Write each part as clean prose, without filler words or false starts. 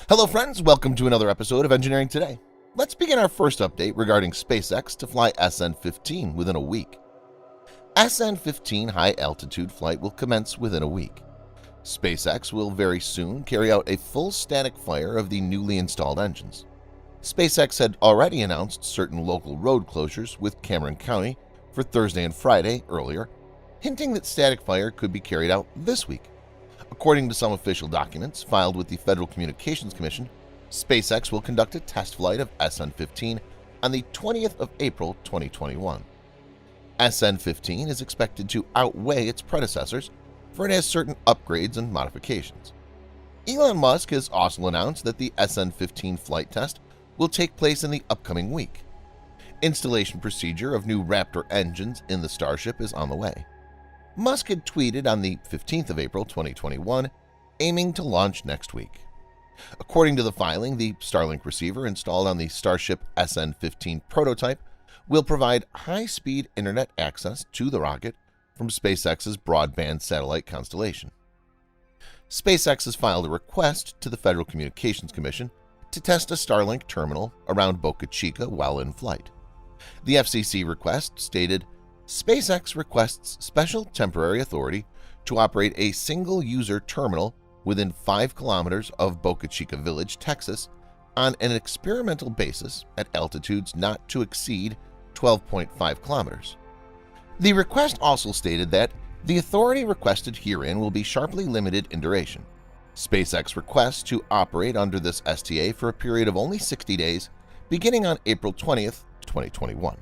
Hello friends, welcome to another episode of Engineering Today. Let's begin our first update regarding SpaceX to fly SN15 within a week. SN15 high-altitude flight will commence within a week. SpaceX will very soon carry out a full static fire of the newly installed engines. SpaceX had already announced certain local road closures with Cameron County for Thursday and Friday earlier, hinting that static fire could be carried out this week. According to some official documents filed with the Federal Communications Commission, SpaceX will conduct a test flight of SN15 on the 20th of April 2021. SN15 is expected to outweigh its predecessors, for it has certain upgrades and modifications. Elon Musk has also announced that the SN15 flight test will take place in the upcoming week. Installation procedure of new Raptor engines in the Starship is on the way. Musk had tweeted on the 15th of April 2021, aiming to launch next week. According to the filing, the Starlink receiver installed on the Starship SN15 prototype will provide high-speed internet access to the rocket from SpaceX's broadband satellite constellation. SpaceX has filed a request to the Federal Communications Commission to test a Starlink terminal around Boca Chica while in flight. The FCC request stated, SpaceX requests special temporary authority to operate a single-user terminal within 5 kilometers of Boca Chica Village, Texas, on an experimental basis at altitudes not to exceed 12.5 kilometers. The request also stated that the authority requested herein will be sharply limited in duration. SpaceX requests to operate under this STA for a period of only 60 days, beginning on April 20th, 2021.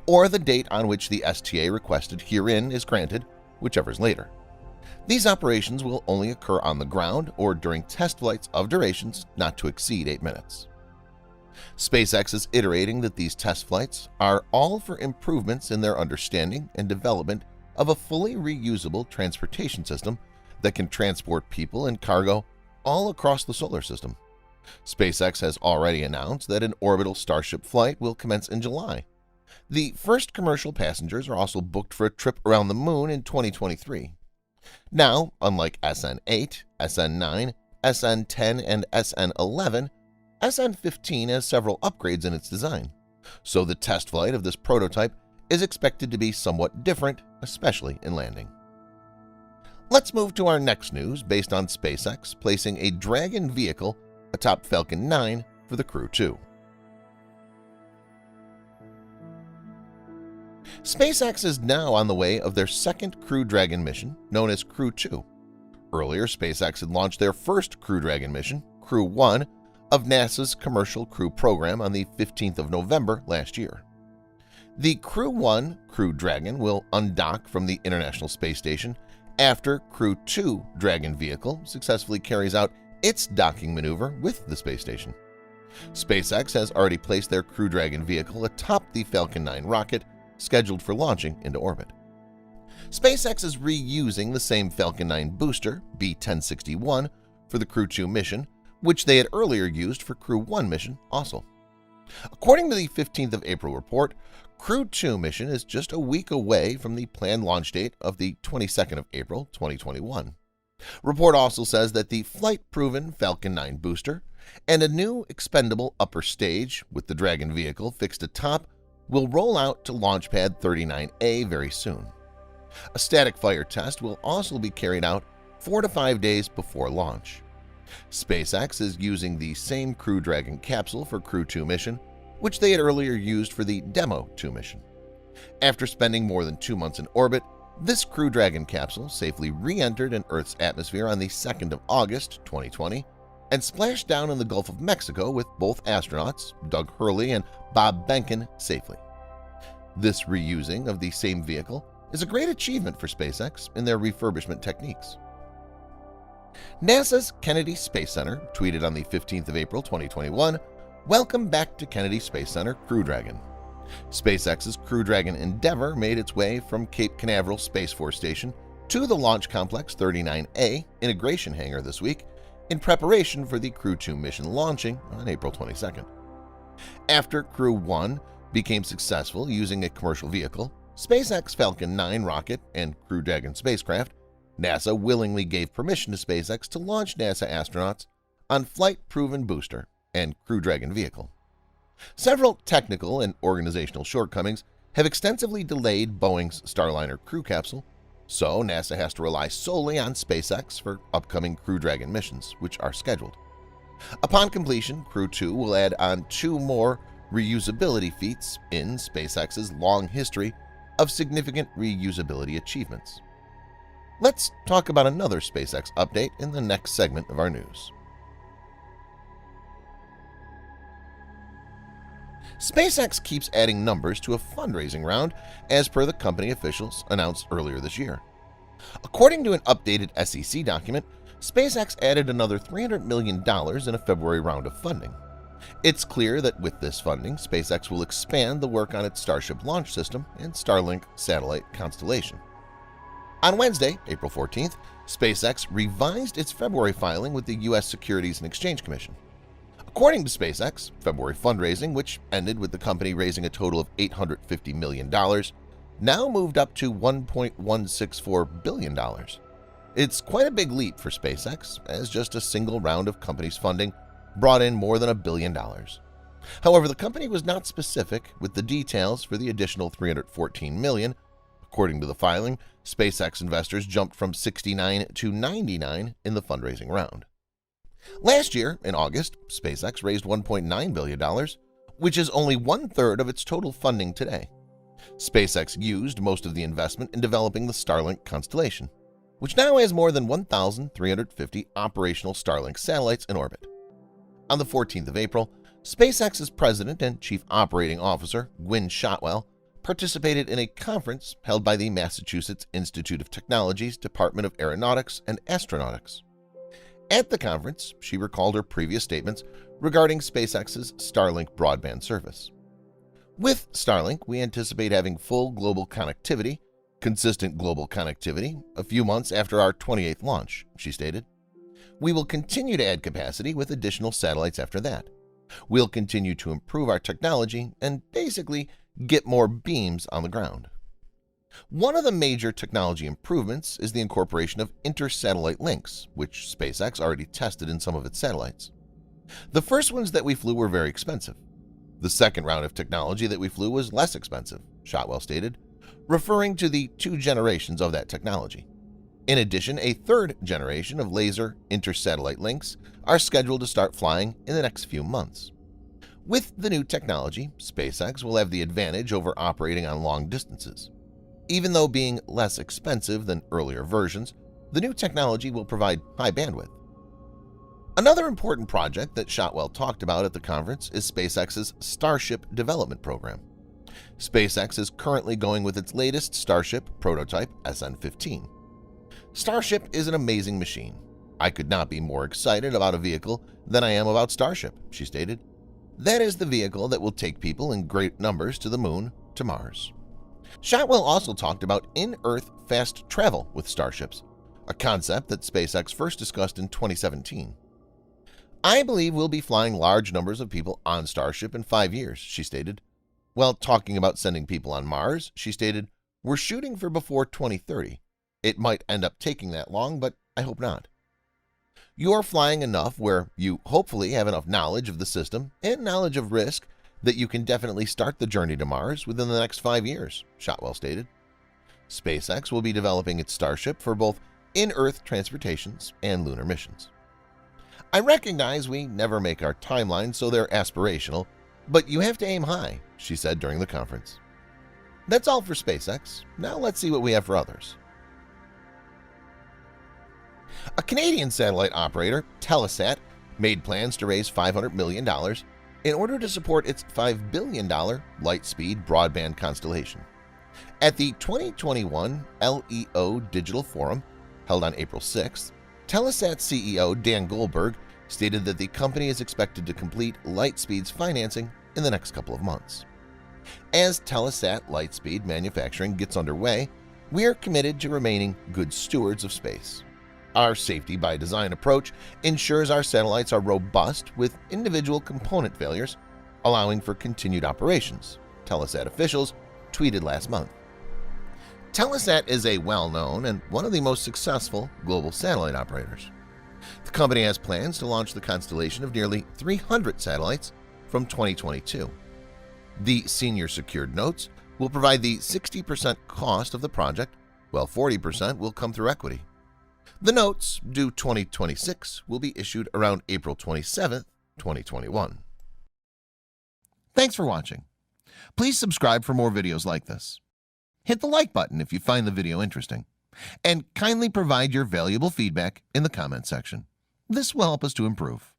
Or the date on which the STA requested herein is granted, whichever is later. These operations will only occur on the ground or during test flights of durations not to exceed 8 minutes. SpaceX is iterating that these test flights are all for improvements in their understanding and development of a fully reusable transportation system that can transport people and cargo all across the solar system. SpaceX has already announced that an orbital Starship flight will commence in July. The first commercial passengers are also booked for a trip around the Moon in 2023. Now, unlike SN8, SN9, SN10, and SN11, SN15 has several upgrades in its design, so the test flight of this prototype is expected to be somewhat different, especially in landing. Let's move to our next news based on SpaceX placing a Dragon vehicle atop Falcon 9 for the Crew 2. SpaceX is now on the way of their second Crew Dragon mission, known as Crew 2. Earlier, SpaceX had launched their first Crew Dragon mission, Crew 1, of NASA's Commercial Crew program on the 15th of November last year. The Crew 1 Crew Dragon will undock from the International Space Station after Crew 2 Dragon vehicle successfully carries out its docking maneuver with the space station. SpaceX has already placed their Crew Dragon vehicle atop the Falcon 9 rocket, scheduled for launching into orbit. SpaceX is reusing the same Falcon 9 booster, B-1061, for the Crew 2 mission, which they had earlier used for Crew 1 mission also. According to the 15th of April report, Crew 2 mission is just a week away from the planned launch date of the 22nd of April 2021. Report also says that the flight-proven Falcon 9 booster and a new expendable upper stage with the Dragon vehicle fixed atop will roll out to Launch Pad 39A very soon. A static fire test will also be carried out 4 to 5 days before launch. SpaceX is using the same Crew Dragon capsule for Crew 2 mission, which they had earlier used for the Demo 2 mission. After spending more than 2 months in orbit, this Crew Dragon capsule safely re-entered an Earth's atmosphere on the 2nd of August 2020 and splashed down in the Gulf of Mexico with both astronauts, Doug Hurley and Bob Behnken, safely. This reusing of the same vehicle is a great achievement for SpaceX in their refurbishment techniques. NASA's Kennedy Space Center tweeted on the 15th of April 2021, "Welcome back to Kennedy Space Center, Crew Dragon." SpaceX's Crew Dragon Endeavour made its way from Cape Canaveral Space Force Station to the Launch Complex 39A integration hangar this week in preparation for the Crew 2 mission launching on April 22nd. After Crew 1 became successful using a commercial vehicle, SpaceX Falcon 9 rocket and Crew Dragon spacecraft, NASA willingly gave permission to SpaceX to launch NASA astronauts on Flight-Proven Booster and Crew Dragon vehicle. Several technical and organizational shortcomings have extensively delayed Boeing's Starliner crew capsule, so NASA has to rely solely on SpaceX for upcoming Crew Dragon missions, which are scheduled. Upon completion, Crew 2 will add on 2 more reusability feats in SpaceX's long history of significant reusability achievements. Let's talk about another SpaceX update in the next segment of our news. SpaceX keeps adding numbers to a fundraising round as per the company officials announced earlier this year. According to an updated SEC document, SpaceX added another $300 million in a February round of funding. It's clear that with this funding, SpaceX will expand the work on its Starship launch system and Starlink satellite constellation. On Wednesday, April 14th, SpaceX revised its February filing with the U.S. Securities and Exchange Commission. According to SpaceX, February fundraising, which ended with the company raising a total of $850 million, now moved up to $1.164 billion. It's quite a big leap for SpaceX, as just a single round of company's funding brought in more than $1 billion. However, the company was not specific with the details for the additional $314 million. According to the filing, SpaceX investors jumped from 69 to 99 in the fundraising round. Last year, in August, SpaceX raised $1.9 billion, which is only 1/3 of its total funding today. SpaceX used most of the investment in developing the Starlink constellation, which now has more than 1,350 operational Starlink satellites in orbit. On the 14th of April, SpaceX's president and chief operating officer, Gwynne Shotwell, participated in a conference held by the Massachusetts Institute of Technology's Department of Aeronautics and Astronautics. At the conference, she recalled her previous statements regarding SpaceX's Starlink broadband service. With Starlink, we anticipate having full global connectivity, consistent global connectivity, a few months after our 28th launch, she stated. We will continue to add capacity with additional satellites after that. We'll continue to improve our technology and basically get more beams on the ground. One of the major technology improvements is the incorporation of inter-satellite links, which SpaceX already tested in some of its satellites. The first ones that we flew were very expensive. The second round of technology that we flew was less expensive, Shotwell stated, referring to the 2 generations of that technology. In addition, a 3rd generation of laser inter-satellite links are scheduled to start flying in the next few months. With the new technology, SpaceX will have the advantage over operating on long distances. Even though being less expensive than earlier versions, the new technology will provide high bandwidth. Another important project that Shotwell talked about at the conference is SpaceX's Starship development program. SpaceX is currently going with its latest Starship prototype SN15. Starship is an amazing machine. I could not be more excited about a vehicle than I am about Starship, she stated. That is the vehicle that will take people in great numbers to the moon, to Mars. Shotwell also talked about in-Earth fast travel with Starships, a concept that SpaceX first discussed in 2017. I believe we'll be flying large numbers of people on Starship in 5 years, she stated. While talking about sending people on Mars, she stated, we're shooting for before 2030. It might end up taking that long, but I hope not. You're flying enough where you hopefully have enough knowledge of the system and knowledge of risk that you can definitely start the journey to Mars within the next 5 years, Shotwell stated. SpaceX will be developing its Starship for both in-Earth transportations and lunar missions. I recognize we never make our timelines so they're aspirational, but you have to aim high, she said during the conference. That's all for SpaceX. Now let's see what we have for others. A Canadian satellite operator, Telesat, made plans to raise $500 million in order to support its $5 billion light-speed broadband constellation. At the 2021 LEO Digital Forum, held on April 6th, Telesat CEO Dan Goldberg stated that the company is expected to complete Lightspeed's financing in the next couple of months. As Telesat Lightspeed manufacturing gets underway, we are committed to remaining good stewards of space. Our safety by design approach ensures our satellites are robust with individual component failures, allowing for continued operations, Telesat officials tweeted last month. Telesat is a well-known and one of the most successful global satellite operators. The company has plans to launch the constellation of nearly 300 satellites from 2022. The senior secured notes will provide the 60% cost of the project, while 40% will come through equity. The notes, due 2026, will be issued around April 27, 2021. Thanks for watching. Please subscribe for more videos like this. Hit the like button if you find the video interesting, and kindly provide your valuable feedback in the comment section. This will help us to improve.